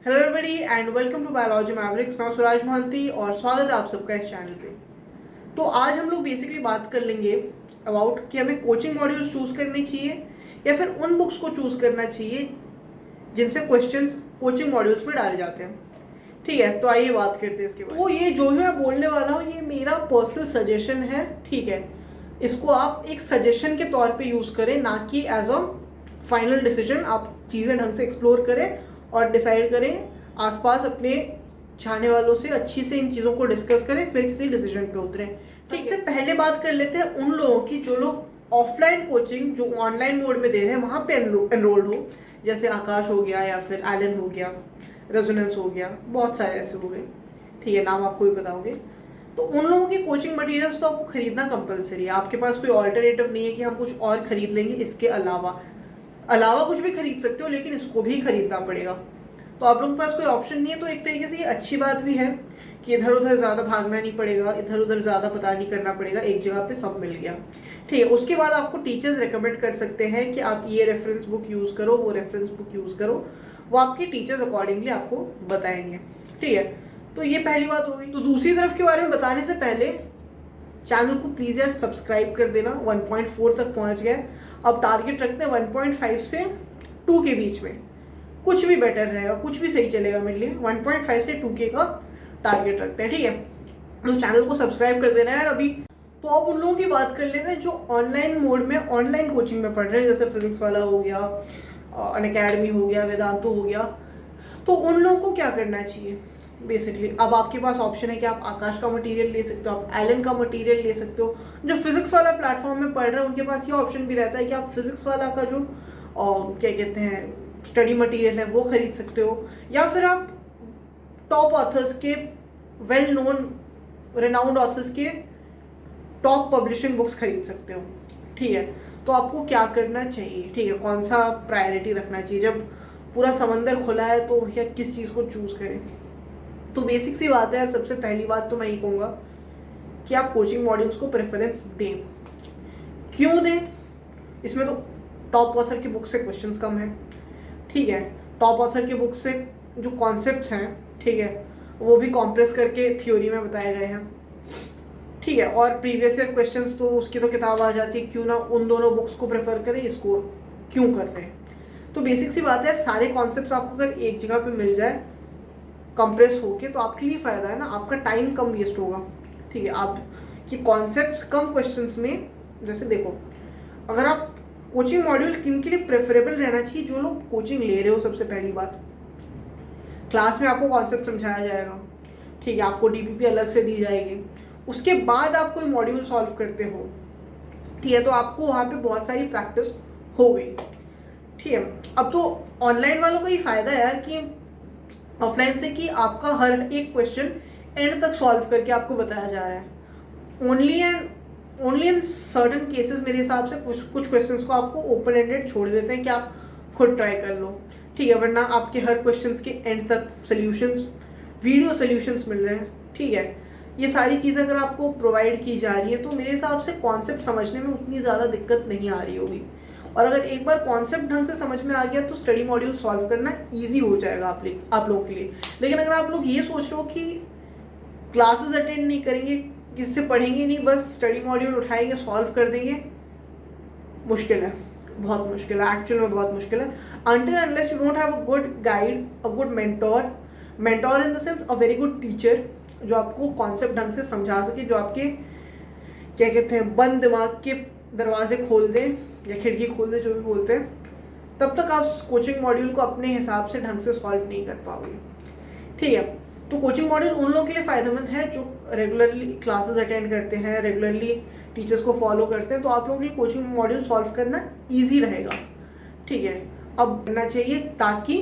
Hello everybody and welcome to Biology Mavericks. मैं सुराज मोहंती और स्वागत है आप सबका इस चैनल पे। तो आज हम लोग बेसिकली बात कर लेंगे अबाउट कि हमें कोचिंग मॉड्यूल्स चूज करने चाहिए या फिर उन बुक्स को चूज करना चाहिए जिनसे क्वेश्चंस कोचिंग मॉड्यूल्स में डाले जाते हैं। ठीक है, तो आइए बात करते हैं इसके बाद। तो ये जो भी मैं बोलने वाला हूँ ये मेरा पर्सनल सजेशन है, ठीक है। इसको आप एक सजेशन के तौर पे यूज करें, ना कि एज अ फाइनल डिसीजन। आप चीज़ें ढंग से एक्सप्लोर करें और डिसाइड करें, आसपास अपने चाहने वालों से अच्छी से इन चीज़ों को डिस्कस करें, फिर किसी डिसीजन पे उतरें। ठीक है, पहले बात कर लेते हैं उन लोगों की जो लोग ऑफलाइन कोचिंग जो ऑनलाइन मोड में दे रहे हैं वहाँ पे एनरोल्ड हो, जैसे आकाश हो गया या फिर एलन हो गया, रेजोनेंस हो गया, बहुत सारे ऐसे हो गए। ठीक है, नाम आपको भी बताओगे। तो उन लोगों की कोचिंग मटेरियल्स तो आपको खरीदना कंपलसरी है। आपके पास कोई ऑल्टरनेटिव नहीं है कि हम कुछ और खरीद लेंगे, इसके अलावा कुछ भी खरीद सकते हो लेकिन इसको भी खरीदना पड़ेगा। तो आप लोगों के पास कोई ऑप्शन नहीं है। तो एक तरीके से ये अच्छी बात भी है कि इधर उधर ज़्यादा भागना नहीं पड़ेगा, इधर उधर ज़्यादा पता नहीं करना पड़ेगा, एक जगह पे सब मिल गया। ठीक है, उसके बाद आपको टीचर्स रिकमेंड कर सकते हैं कि आप ये रेफरेंस बुक यूज़ करो, वो रेफरेंस बुक यूज़ करो। वो आपके टीचर्स अकॉर्डिंगली आपको बताएंगे। ठीक है, तो ये पहली बात हो गई। तो दूसरी तरफ के बारे में बताने से पहले चैनल को प्लीज़ यार सब्सक्राइब कर देना। 1.4 तक पहुंच गए। अब टारगेट रखते हैं 1.5 से 2 के बीच में। कुछ भी बेटर रहेगा, कुछ भी सही चलेगा मेरे लिए। 1.5 से 2K का टारगेट रखते हैं, ठीक है। तो चैनल को सब्सक्राइब कर देना यार अभी। तो अब उन लोगों की बात कर लेते हैं जो ऑनलाइन मोड में ऑनलाइन कोचिंग में पढ़ रहे हैं, जैसे फिजिक्स वाला हो गया, अनअकैडमी हो गया, वेदांतो हो गया। तो उन लोगों को क्या करना चाहिए बेसिकली? अब आपके पास ऑप्शन है कि आप आकाश का मटेरियल ले सकते हो, आप एलन का मटेरियल ले सकते हो। जो फिजिक्स वाला प्लेटफॉर्म में पढ़ रहे हैं उनके पास ये ऑप्शन भी रहता है कि आप फिजिक्स वाला का जो क्या कहते हैं स्टडी मटेरियल है वो खरीद सकते हो, या फिर आप टॉप ऑथर्स के, वेल नोन रेनाउंड ऑथर्स के टॉप पब्लिशिंग बुक्स खरीद सकते हो। ठीक है, तो आपको क्या करना चाहिए? ठीक है, कौन सा प्रायोरिटी रखना चाहिए जब पूरा समंदर खुला है, तो या किस चीज़ को चूज करें? तो बेसिक सी बात है, सबसे पहली बात तो मैं ये कहूँगा कि आप कोचिंग मॉड्यूल्स को प्रेफरेंस दें। क्यों दें? इसमें तो टॉप ऑथर की बुक से क्वेश्चंस कम है, ठीक है। टॉप ऑथर की बुक से जो कॉन्सेप्ट्स हैं, ठीक है, वो भी कॉम्प्रेस करके थ्योरी में बताए गए हैं, ठीक है। और प्रीवियस ईयर क्वेश्चंस तो उसकी तो किताब आ जाती है, क्यों ना उन दोनों बुक्स को प्रेफर करें, इसको क्यों करते हैं? तो बेसिक सी बात है, सारे कॉन्सेप्ट्स आपको अगर एक जगह पे मिल जाए कंप्रेस होके, तो आपके लिए फ़ायदा है ना, आपका टाइम कम वेस्ट होगा। ठीक है, आप ये कॉन्सेप्ट्स कम क्वेश्चंस में, जैसे देखो, अगर आप कोचिंग मॉड्यूल किन के लिए प्रेफरेबल रहना चाहिए? जो लोग कोचिंग ले रहे हो। सबसे पहली बात, क्लास में आपको कॉन्सेप्ट समझाया जाएगा, ठीक है, आपको डीपीपी अलग से दी जाएगी। उसके बाद आप कोई मॉड्यूल सॉल्व करते हो, ठीक है, तो आपको वहाँ पे बहुत सारी प्रैक्टिस हो गई। ठीक है, अब तो ऑनलाइन वालों का ही फ़ायदा है यार कि ऑफलाइन से कि आपका हर एक क्वेश्चन एंड तक सॉल्व करके आपको बताया जा रहा है। ओनली इन सर्टन केसेस मेरे हिसाब से कुछ क्वेश्चंस को आपको ओपन एंडेड छोड़ देते हैं कि आप खुद ट्राई कर लो, ठीक है, वरना आपके हर क्वेश्चंस के एंड तक सॉल्यूशंस, वीडियो सॉल्यूशंस मिल रहे हैं। ठीक है, ये सारी चीज़ें अगर आपको प्रोवाइड की जा रही है तो मेरे हिसाब से कॉन्सेप्ट समझने में उतनी ज़्यादा दिक्कत नहीं आ रही होगी। और अगर एक बार कॉन्सेप्ट ढंग से समझ में आ गया तो स्टडी मॉड्यूल सॉल्व करना इजी हो जाएगा आप लोगों के लिए। लेकिन अगर आप लोग ये सोच रहे हो कि क्लासेस अटेंड नहीं करेंगे, किससे पढ़ेंगे नहीं, बस स्टडी मॉड्यूल उठाएंगे सॉल्व कर देंगे, मुश्किल है, बहुत मुश्किल है, एक्चुअल में बहुत मुश्किल है। Until unless you don't have a good guide, a good mentor in the sense a very good teacher, जो आपको कॉन्सेप्ट ढंग से समझा सके, जो आपके क्या कहते हैं बंद दिमाग के दरवाजे खोल दे या खिड़की खोल दे, जो भी बोलते हैं, तब तक आप कोचिंग मॉड्यूल को अपने हिसाब से ढंग से सॉल्व नहीं कर पाओगे। ठीक है, तो कोचिंग मॉड्यूल उन लोगों के लिए फ़ायदेमंद है जो रेगुलरली क्लासेस अटेंड करते हैं, रेगुलरली टीचर्स को फॉलो करते हैं, तो आप लोगों के लिए कोचिंग मॉड्यूल सॉल्व करना ईजी रहेगा। ठीक है, अब करना चाहिए ताकि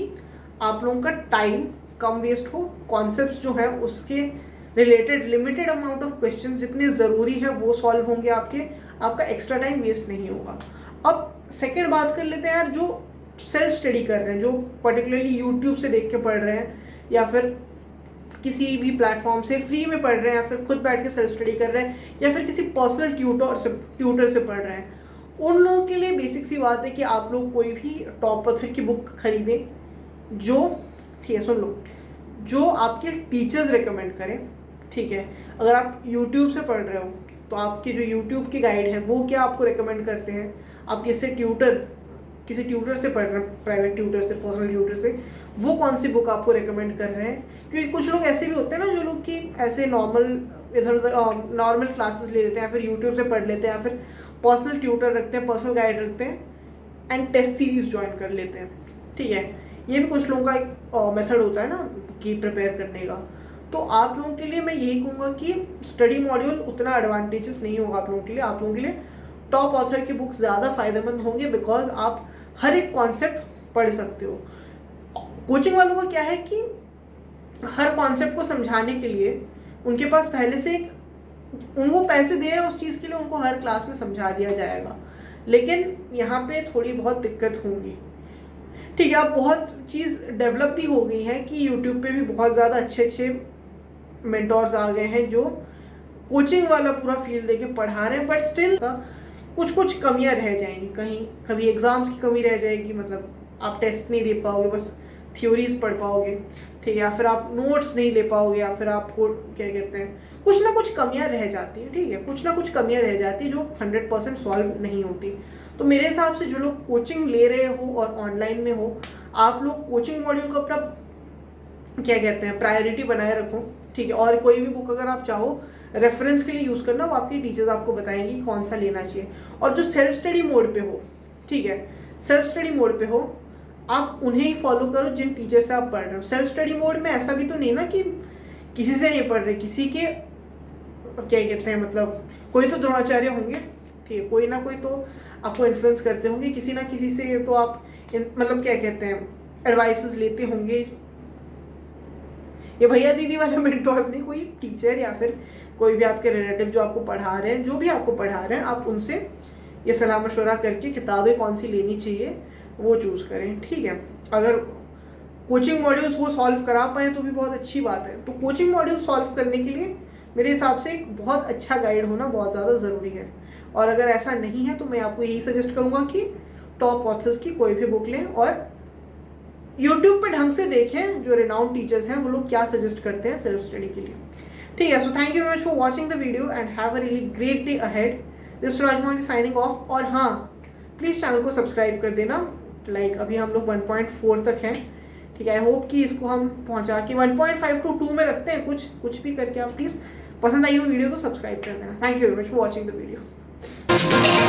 आप लोगों का टाइम कम वेस्ट हो, कॉन्सेप्ट्स जो है उसके related limited amount of questions जितने ज़रूरी हैं वो सॉल्व होंगे आपका एक्स्ट्रा टाइम वेस्ट नहीं होगा। अब सेकेंड बात कर लेते हैं यार, जो सेल्फ स्टडी कर रहे हैं, जो पर्टिकुलरली यूट्यूब से देख के पढ़ रहे हैं या फिर किसी भी प्लेटफॉर्म से फ्री में पढ़ रहे हैं, या फिर खुद बैठ के सेल्फ स्टडी कर रहे हैं, या फिर किसी पर्सनल ट्यूटर से पढ़ रहे हैं, उन लोगों के लिए बेसिक सी बात है कि आप लोग कोई भी टॉप ऑथर की बुक खरीदें जो, ठीक है, सुन लो, जो आपके टीचर्स रिकमेंड करें, ठीक है। अगर आप यूट्यूब से पढ़ रहे हो तो आपके जो यूट्यूब के गाइड हैं वो क्या आपको रिकमेंड करते हैं, आप किसी ट्यूटर से पढ़ रहे हैं, प्राइवेट ट्यूटर से, पर्सनल ट्यूटर से, वो कौन सी बुक आपको रिकमेंड कर रहे हैं। क्योंकि कुछ लोग ऐसे भी होते हैं ना जो लोग कि ऐसे इधर उधर नॉर्मल क्लासेस ले लेते हैं, फिर यूट्यूब से पढ़ लेते हैं, फिर पर्सनल ट्यूटर रखते हैं, पर्सनल गाइड रखते हैं एंड टेस्ट सीरीज ज्वाइन कर लेते हैं, ठीक है। ये भी कुछ लोगों का एक मेथड होता है ना कि प्रिपेयर करने का। तो आप लोगों के लिए मैं यही कहूँगा कि स्टडी मॉड्यूल उतना एडवांटेजेस नहीं होगा आप लोगों के लिए। आप लोगों के लिए टॉप ऑथर की बुक्स ज़्यादा फायदेमंद होंगे, बिकॉज आप हर एक कॉन्सेप्ट पढ़ सकते हो। कोचिंग वालों का क्या है कि हर कॉन्सेप्ट को समझाने के लिए उनके पास पहले से उनको पैसे दे रहे हैं उस चीज़ के लिए, उनको हर क्लास में समझा दिया जाएगा। लेकिन यहाँ पे थोड़ी बहुत दिक्कत होंगी, ठीक है। अब बहुत चीज़ डेवलप भी हो गई है कि यूट्यूब पे भी बहुत ज़्यादा अच्छे मेंटोर्स आ गए हैं जो कोचिंग वाला पूरा फील्ड देके पढ़ा रहे हैं, बट स्टिल कुछ कमियां रह जाएंगी। कभी एग्जाम्स की कमी रह जाएगी, मतलब आप टेस्ट नहीं दे पाओगे, बस थ्योरीज पढ़ पाओगे, ठीक है, या फिर आप नोट्स नहीं ले पाओगे, या फिर आपको क्या कहते हैं कुछ ना कुछ कमियां रह जाती हैं, ठीक है, कुछ ना कुछ कमियां रह जाती है जो 100% सॉल्व नहीं होती। तो मेरे हिसाब से जो लोग कोचिंग ले रहे हो और ऑनलाइन में हो, आप लोग कोचिंग मॉड्यूल को अपना क्या कहते हैं प्रायोरिटी बनाए रखो, ठीक है। और कोई भी बुक अगर आप चाहो रेफरेंस के लिए यूज़ करना, वो आपकी टीचर्स आपको बताएंगी कौन सा लेना चाहिए। और जो सेल्फ स्टडी मोड पे हो, ठीक है, सेल्फ स्टडी मोड पे हो, आप उन्हें ही फॉलो करो जिन टीचर से आप पढ़ रहे हो। सेल्फ स्टडी मोड में ऐसा भी तो नहीं ना कि किसी से नहीं पढ़ रहे, किसी के क्या कहते हैं मतलब कोई तो द्रोणाचार्य होंगे, ठीक है, कोई ना कोई तो आपको इन्फ्लुएंस करते होंगे, किसी ना किसी से तो आप मतलब क्या कहते हैं एडवाइसेस लेते होंगे। ये भैया दीदी वाले मेंटोर्स नहीं, कोई टीचर या फिर कोई भी आपके रिलेटिव जो आपको पढ़ा रहे हैं, जो भी आपको पढ़ा रहे हैं, आप उनसे ये सलाह मशवरा करके किताबें कौन सी लेनी चाहिए वो चूज़ करें, ठीक है। अगर कोचिंग मॉड्यूल्स वो सॉल्व करा पाए तो भी बहुत अच्छी बात है। तो कोचिंग मॉड्यूल सॉल्व करने के लिए मेरे हिसाब से एक बहुत अच्छा गाइड होना बहुत ज़्यादा ज़रूरी है। और अगर ऐसा नहीं है तो मैं आपको यही सजेस्ट करूँगा कि टॉप ऑथर्स की कोई भी बुक लें और यूट्यूब पे ढंग से देखें जो रिनाउंड टीचर्स हैं वो लोग क्या सजेस्ट करते हैं सेल्फ स्टडी के लिए, ठीक है। So thank you very much for watching the video and have a really great day ahead. This Suraj Mohanty signing off. और हाँ, प्लीज़ चैनल को सब्सक्राइब कर देना। लाइक अभी हम लोग 1.4 तक हैं, ठीक है। आई होप कि इसको हम पहुंचा के 1.5 to 2 में रखते हैं, कुछ भी करके। आप प्लीज़ पसंद आई हो वीडियो तो सब्सक्राइब कर देना। Thank you very much for watching the video.